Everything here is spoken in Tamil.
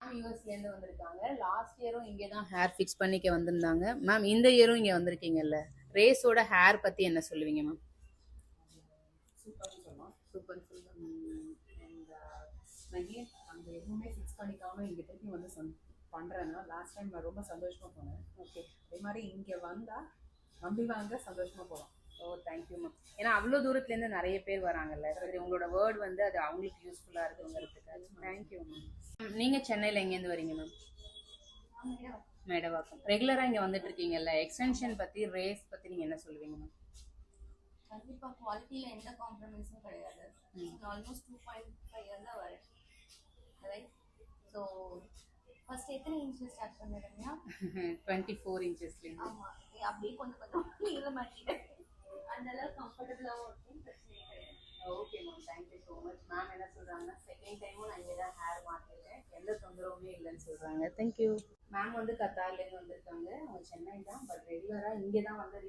மேம் யூஎஸ்லேருந்து வந்திருக்காங்க. லாஸ்ட் இயரும் இங்கே தான் ஹேர் ஃபிக்ஸ் பண்ணிக்க வந்திருந்தாங்க. மேம் இந்த இயரும் இங்கே வந்திருக்கீங்கல்ல, ரேஸோட ஹேர் பற்றி என்ன சொல்லுவீங்க மேம்? சூப்பர் சொல்லலாம். Super super. அண்ட் நான் அங்கே எதுவுமே ஃபிக்ஸ் பண்ணிக்காமல் இங்கே திருப்பி வந்து பண்ணுறேன்னா லாஸ்ட் டைம் நான் ரொம்ப சந்தோஷமாக போனேன். ஓகே, அதே மாதிரி இங்கே வந்தால் நம்பி வாங்க சந்தோஷமாக போகலாம். ஓ தேங்க்யூ மேம். ஏன்னா அவ்வளோ தூரத்துலேருந்து நிறைய பேர் வராங்கல்ல, சரி உங்களோட வேர்ட் வந்து அது அவங்களுக்கு யூஸ்ஃபுல்லாக இருக்குங்கிறதுக்காக தேங்க்யூ மேம். நீங்கள் சென்னையில் எங்கேருந்து வரீங்க மேம்? மேடவாக்கம். ரெகுலராக இங்கே வந்துட்டு இருக்கீங்கல்ல, எக்ஸ்டென்ஷன் பற்றி ரேஸ் பற்றி நீங்கள் என்ன சொல்லுவீங்க மேம்? கண்டிப்பாக குவாலிட்டியில் எந்த காம்ப்ரமைஸும் கிடையாது. ஆல்மோஸ்ட் 2.5 இயர்ஸ் தான் வரேன், ரைட்? ஸோ ஃபர்ஸ்ட் எத்தனை இன்ச்சஸ் ஸ்டார்ட் பண்ணுறீங்கன்னா 24 இன்ச்சஸ்லேருந்து. ஆமாம், அப்படியே கொஞ்சம் கொஞ்சம் நீள மாட்டிட்டேன். அந்தளவு கம்ஃபர்டபுளாகவும் இருக்கும், பிரச்சனை கிடையாது. Okay ma'am, thank you so much. Ma'am என்ன சொல்கிறாங்கன்னா செகண்ட் டைமும் நான் இங்கே தான் ஹேர் மாற்றிட்டேன், எந்த தொந்தரவுமே இல்லைன்னு சொல்கிறாங்க. தேங்க்யூ. மேம் வந்து கத்தார்லேருந்து வந்திருக்காங்க, அவங்க சென்னை தான், பட் ரெகுலராக இங்கே தான் வந்து